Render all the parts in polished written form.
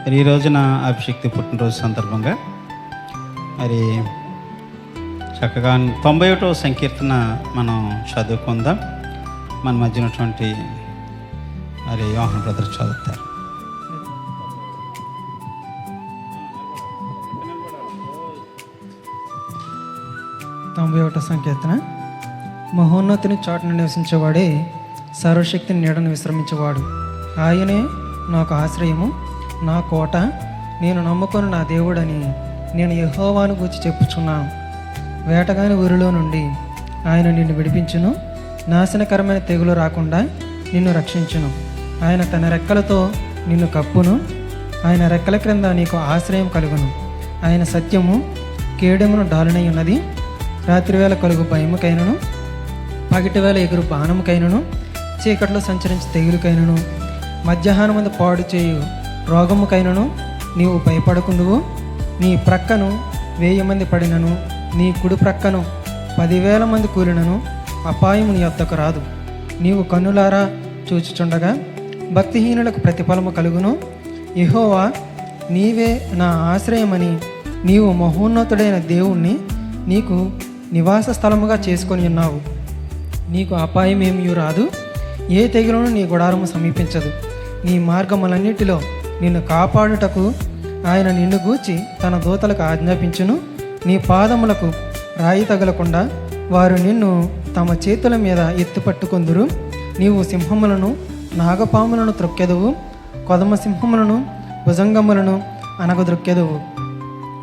మరి ఈ రోజున అభిషక్తి పుట్టినరోజు సందర్భంగా మరి చక్కగా 91వ సంకీర్తన మనం చదువుకుందాం. మన మధ్య ఉన్నటువంటి మరి యోహాన్ బ్రదర్ చదువుతారు. సంకీర్తన. మహోన్నతిని చాటును నివసించేవాడే సర్వశక్తిని నీడను విశ్రమించేవాడు. ఆయనే నాకు ఆశ్రయము, నా కోట, నేను నమ్ముకొని నా దేవుడని నేను యెహోవాను గూర్చి చెప్పుచున్నాను. వేటగాని ఊరిలో నుండి ఆయన నిన్ను విడిపించును, నాశనకరమైన తెగులు రాకుండా నిన్ను రక్షించును. ఆయన తన రెక్కలతో నిన్ను కప్పును, ఆయన రెక్కల క్రింద నీకు ఆశ్రయం కలుగును. ఆయన సత్యము కేడెమును డాలునై ఉన్నది. రాత్రివేళ కలుగు భయముకైనను, పగటివేళ ఎగురు బాణముకైనను, చీకట్లో సంచరించి తెగులుకైనను, మధ్యాహ్నమందు పాడు చేయు రోగముకైనను నీవు భయపడకుందువు. నీ ప్రక్కను 1000 మంది పడినను, నీ కుడి ప్రక్కను 10,000 మంది కూలినను అపాయము నీ వద్దకు రాదు. నీవు కన్నులారా చూచుచుండగా భక్తిహీనులకు ప్రతిఫలము కలుగును. యెహోవా నీవే నా ఆశ్రయమని నీవు మహోన్నతుడైన దేవుణ్ణి నీకు నివాస స్థలముగా చేసుకొని ఉన్నావు. నీకు అపాయమేమీ రాదు, ఏ తెగులను నీ గుడారము సమీపించదు. నీ మార్గములన్నిటిలో నిన్ను కాపాడుటకు ఆయన నిన్ను గూర్చి తన దూతలకు ఆజ్ఞాపించును. నీ పాదములకు రాయి తగలకుండా వారు నిన్ను తమ చేతుల మీద ఎత్తుపట్టుకొందురు. నీవు సింహములను నాగపాములను త్రొక్కెదవు, కొదమ సింహములను భుజంగములను అనగద్రొక్కెదవు.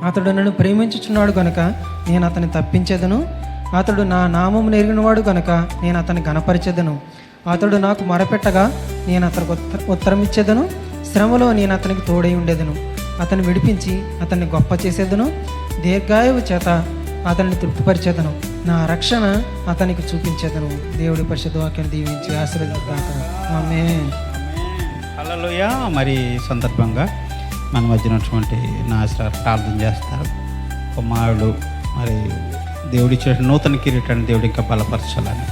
అతడు నన్ను ప్రేమించుచున్నాడు గనుక నేను అతన్ని తప్పించేదను. అతడు నా నామము ఎరిగినవాడు గనుక నేను అతన్ని గణపరిచెదను. అతడు నాకు మొరపెట్టగా నేను అతనికి ఉత్తరమిచ్చేదను. శ్రమలో నేను అతనికి తోడై ఉండేదను. అతన్ని విడిపించి అతన్ని గొప్ప చేసేదను. దీర్ఘాయువు చేత అతన్ని తృప్తిపరిచేదను. నా రక్షణ అతనికి చూపించేదను. దేవుడి పరిశుద్ధ వాక్యాన్ని దీవించి ఆశీర్వదించుగాక. ఆమేన్. హల్లెలూయా. మరి సందర్భంగా మన మధ్య ఉన్నటువంటి నాశనాలు ప్రార్థన చేస్తారు. కుమారుడు మరి దేవుడి చేసిన నూతన కిరీటాన్ని దేవుడు ఇంకా బలపరచాలని.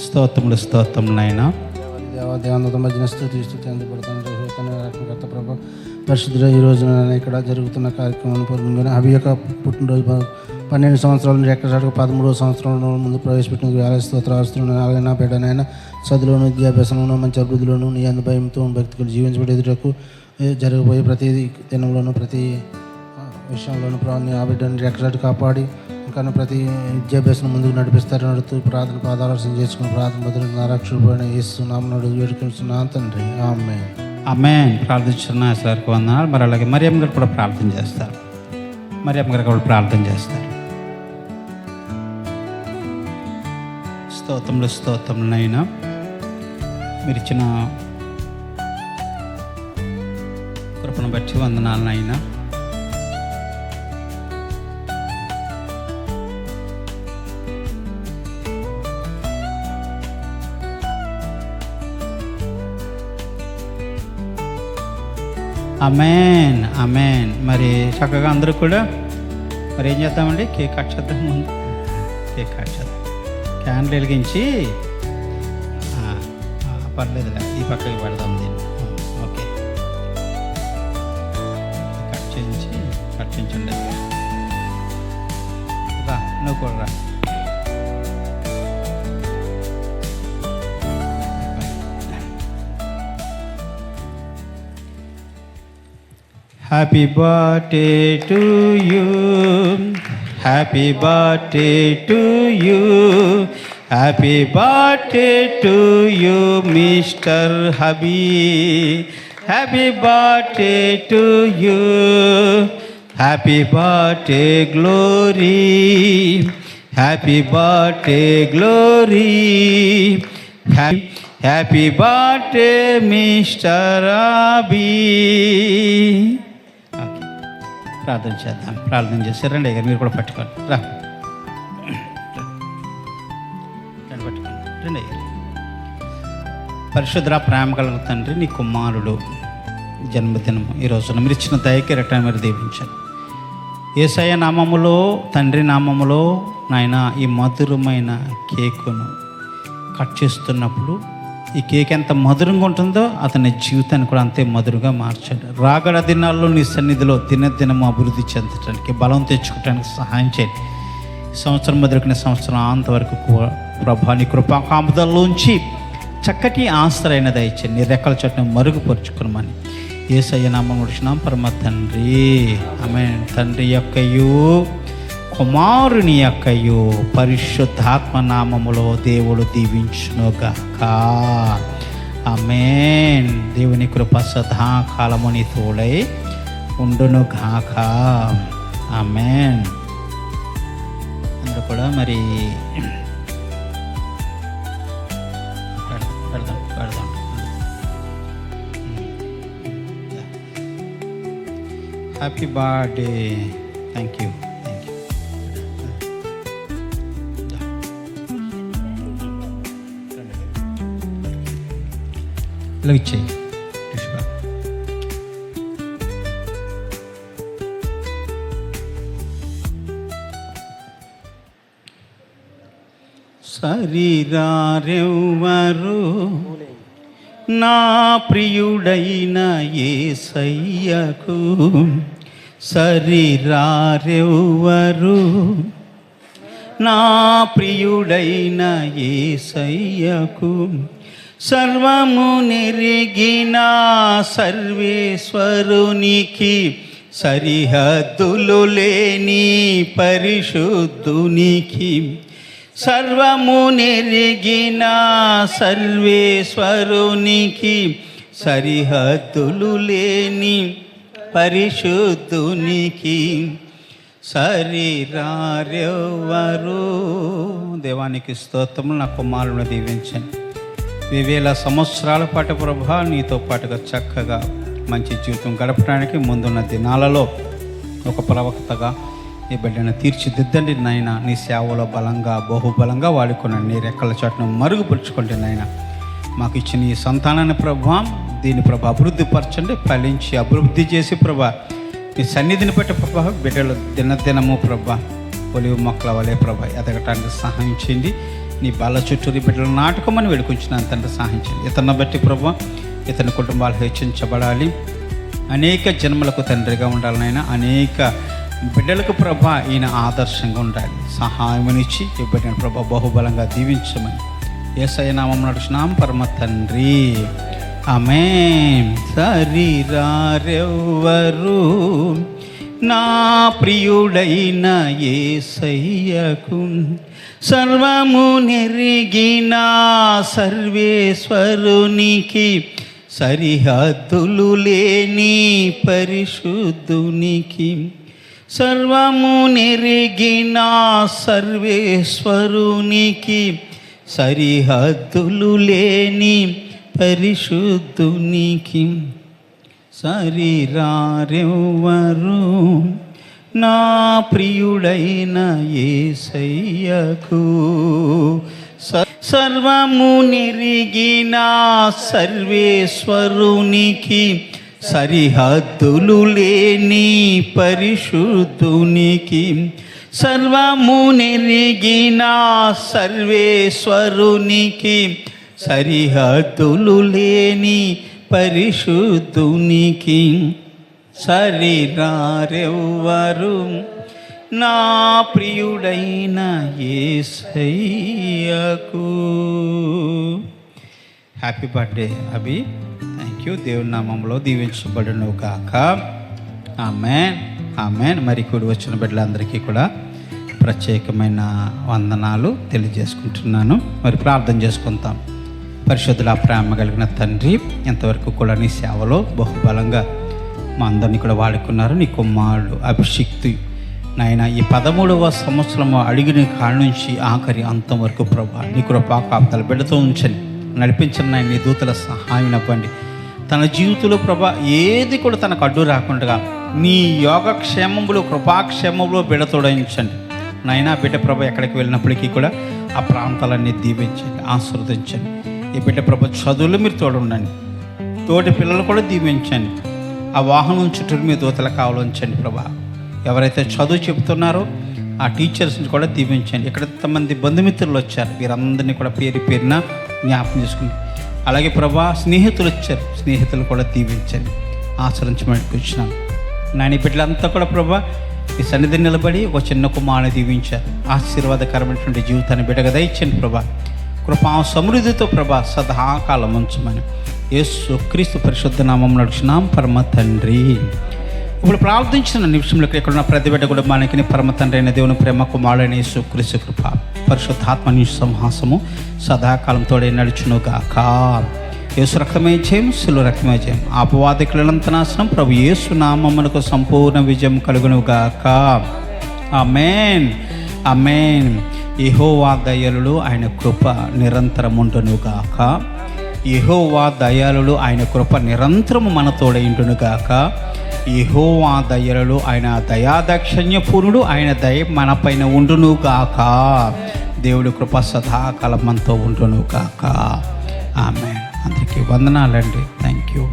స్తోత్రములు స్తోత్రములు నాయనా. దేవత మధ్యన స్తుతి అందబడుతుంది. రక్షణకర్త ప్రభు పరిశుద్ధుడు, ఈ రోజున ఇక్కడ జరుగుతున్న కార్యక్రమం పూర్వంగా అవి యొక్క పుట్టినరోజు 12 సంవత్సరాల నుండి ఎక్కడ 13వ సంవత్సరంలో ముందు ప్రవేశపెట్టిన వేల స్తోత్రాస్తున్నాను. అలాగే నా బిడ్డనైనా చదువులోను, విద్యాభ్యాసంలోను, మంచి అభివృద్ధిలోను నీ అందు భయంతో భక్తికి జీవించబడేటకు జరగబోయే ప్రతి దినంలోనూ ప్రతి విషయంలోనూ ఆ బిడ్డని ఎక్కడ కాపాడి ఇంకా ప్రతి విద్యాభ్యాసం ముందుకు నడిపిస్తారు. నడుతూ ప్రార్థన పాదాలర్శన చేసుకుని ప్రార్థన బదులు నా రక్షకుడైన యేసు నామమున వేడుకొనుచున్నాను తండ్రి. ఆమేన్. ఆమేన్. ప్రార్థించిన సార్కి వందనాలు. మరి అలాగే మరియమ్మ గారు కూడా ప్రార్థన చేస్తారు. మరియమ్మ గారు కూడా ప్రార్థన చేస్తారు. స్తోత్రములు స్తోత్రములైనా మీరు ఇచ్చిన కృపను బట్టి వందనాలనైనా. ఆమేన్ ఆమేన్. మరి చక్కగా అందరూ కూడా మరి ఏం చేద్దామండి, కేక్ కట్ చేద్దాం. ముందు కేక్ కట్ చేద్దాం. క్యాండిల్ వెలిగించి పర్లేదులే ఈ పక్కకి పెడదాం దీన్ని. ఓకే, కట్ చేయించండి. రా, నువ్వు కూడా రా. Happy birthday to you, happy birthday to you, happy birthday to you, Mr. Habib. Happy birthday to you, happy birthday glory, happy birthday glory, happy birthday Mr. Habib. ప్రార్థన చేద్దాం. ప్రార్థన చేస్తారండి అయ్యారు, మీరు కూడా పట్టుకోండి. పట్టుకోండి రండి అయ్యారు. పరిశుద్ధ ప్రేమ కలుగు తండ్రి, నీ కుమారుడు జన్మదినము ఈ రోజున మీరు ఇచ్చిన దయకిరటాన్ని మీరు దీవించండి. యేసయ్య నామములో, తండ్రి నామములో నాయన ఈ మధురమైన కేకును కట్ చేస్తున్నప్పుడు ఈ కేక్ ఎంత మధురంగా ఉంటుందో అతని జీవితాన్ని కూడా అంతే మధురంగా మార్చాడు. రాగడ దినాల్లో నీ సన్నిధిలో దినదినము అభివృద్ధి చెందడానికి, బలం తెచ్చుకోవడానికి సహాయం చేయండి. సంవత్సరం మొదలుకునే సంవత్సరం అంతవరకు ప్రభా నీ కృపా కాపుదల్లోంచి చక్కటి ఆశ్రయన దయచేయండి. నీ రెక్కల చోటును మరుగుపరుచుకున్నామని యేసయ్య నామములో అడుగుచున్నాం పరమ తండ్రి, ఆమేన్. తండ్రి యొక్కయు కుమారుని యొక్కయు పరిశుద్ధాత్మ నామములో దేవుడు దీవించునుగాక. ఆమేన్. దేవుని కృప సదాకాలము నీ తోడై ఉండునుగాక. ఆమేన్. అందరూ కూడా మరి పెడదాం. Happy birthday. Thank you. ఇలా ఇచ్చేయి. శరీరారెవ్వరు నా ప్రియుడైన యేసయ్యకు, శరీరారెవ్వరు నా ప్రియుడైన యేసయ్యకు, సర్వము నెరిగిన సర్వేశ్వరునికి, సరిహద్దులు లేని పరిశుద్ధునికి, సర్వము నెరిగిన సర్వేశ్వరునికి, సరిహద్దులు లేని పరిశుద్ధునికి, శరీరారెవ్వరు. దేవానికి స్తోత్రములు. నా కుమారుని దీవించండి. 2000 సంవత్సరాల పాటు ప్రభా నీతో పాటుగా చక్కగా మంచి జీవితం గడపడానికి ముందున్న దినాలలో ఒక ప్రవక్తగా ఈ బిడ్డను తీర్చిదిద్దండి నాయన. నీ సేవలో బలంగా బహుబలంగా వాడుకున్నాను. నీ రెక్కల చోటును మరుగుపరుచుకోండి నాయన. మాకు ఇచ్చిన ఈ సంతానాన్ని ప్రభా, దీని ప్రభా అభివృద్ధి పరచండి, ఫలించి అభివృద్ధి చేసి ప్రభా నీ సన్నిధిని బట్టి ప్రభా బిడ్డలు దినదినము ప్రభా ఒలివ మొక్కల వలె ప్రభా ఎదగటానికి సహాయం చేయండి. నీ బాల చుట్టూరి బిడ్డలు నాటుకోమని వేడుకుంటున్న తండ్రి సహాయం చేయండి. ఇతన్ని బట్టి ప్రభా ఇతని కుటుంబాలు హెచ్చించబడాలి, అనేక జన్మలకు తండ్రిగా ఉండాలనైనా, అనేక బిడ్డలకు ప్రభా ఈయన ఆదర్శంగా ఉండాలి. సహాయమునిచ్చి ఈ బిడ్డను ప్రభా బహుబలంగా దీవించమని యేసయ్య నామమున అడుగుచున్నాం పరమ తండ్రి. ఆమేన్. శరీరారెవ్వరు నా ప్రియుడైన యేసయ్యకు, సర్వము నెరిగిన సర్వేశ్వరునికి, సరిహద్దులు లేని పరిశుద్ధునికి, సర్వము నెరిగిన సర్వేశ్వరునికి, సరిహద్దులు లేని పరిశుద్ధునికి, శరీరారెవ్వరు నా ప్రియుడైన యేసయ్యకు, సర్వము నెరిగిన సర్వేశ్వరునికి, సరిహద్దులు లేని పరిశుద్ధునికి, సర్వము నెరిగిన సర్వేశ్వరునికి, సరిహద్దులు లేని పరిశుద్ధునికి, శరీరారెవ్వరు నా ప్రియుడైన యేసయ్యకు. Happy birthday Abhi. Thank you. దేవుని నామంలో దీవించబడును గాక. ఆమేన్. ఆమేన్. మరి కూడి వచ్చిన బిడ్డలందరికీ కూడా ప్రత్యేకమైన వందనాలు తెలియజేసుకుంటున్నాను. మరి ప్రార్థన చేసుకుంటాం. పరిశుద్ధుల ప్రేమ కలిగిన తండ్రి, ఎంతవరకు కూడా నీ సేవలో బహుబలంగా మా అందరినీ కూడా వాడుకున్నారు. నీ కుమారుడు అభిషిక్తు నాయన ఈ 13వ సంవత్సరము అడిగిన కాడ నుంచి ఆఖరి అంతం వరకు ప్రభా నీ కృపా కాపుదల బిడ్డతో ఉంచండి, నడిపించండి నాయన. నీ దూతల సహాయం ఇవ్వండి. తన జీవితంలో ప్రభా ఏది కూడా తనకు అడ్డు రాకుండా నీ యోగక్షేమములు కృపాక్షేమంలో బిడ్డతోడించండి నాయన. బిడ్డ ప్రభ ఎక్కడికి వెళ్ళినప్పటికీ కూడా ఆ ప్రాంతాలన్నీ దీవించండి, ఆశీర్వదించండి. ఈ బిడ్డ ప్రభ చదువులు మీరు తోడుండండి, తోటి పిల్లలు కూడా దీవించండి. ఆ వాహనం చుట్టూ మీ దూతల కావాలంచండి ప్రభా. ఎవరైతే చదువు చెబుతున్నారో ఆ టీచర్స్ని కూడా దీవించండి. ఇక్కడ ఎంతమంది బంధుమిత్రులు వచ్చారు, వీరందరినీ కూడా పేరు పేరున జ్ఞాపకం చేసుకుని అలాగే ప్రభా స్నేహితులు వచ్చారు, స్నేహితులు కూడా దీవించండి, ఆచరించమని కూర్చున్నాం. నాని బిడ్డలంతా కూడా ప్రభా ఈ సన్నిధిని నిలబడి ఒక చిన్న కుమారుని దీవించారు. ఆశీర్వాదకరమైనటువంటి జీవితాన్ని బిడ్డగా దయచండి ప్రభా. కృపా సమృద్ధితో ప్రభా సదాకాలం ఉంచమని యేసు క్రీస్తు పరిశుద్ధ నామం నడుచున్నాం పరమ తండ్రి. ఇప్పుడు ప్రార్థించిన నిమిషంలో ఎక్కడున్న ప్రతి బిడ్డ కూడా మనకి పరమ తండ్రి అయిన దేవుని ప్రేమ కుమారుడైన యేసు క్రీస్తు కృప పరిశుద్ధాత్మ సంహాసము సదాకాలం తోడే నడుచునుగాక. యేసు రక్తమే జయం, శిలువ రక్తమే జయం. అపవాదికులంత నాశనం ప్రభు యేసు నామమునకు సంపూర్ణ విజయం కలుగునుగాక. ఆమేన్, ఆమేన్. యెహోవా దయలు ఆయన కృప నిరంతరం ఉండునుగాక. యెహోవా దయలు ఆయన కృప నిరంతరము మన తోడైండునుగాక. యెహోవా దయలు ఆయన దయాదాక్షిణ్యపూర్ణుడు, ఆయన దయ మన పైన ఉండునుగాక. దేవుడి కృప సదాకాలం మనతో ఉండునుగాక. ఆమేన్. అందరికీ వందనాలండి. Thank you.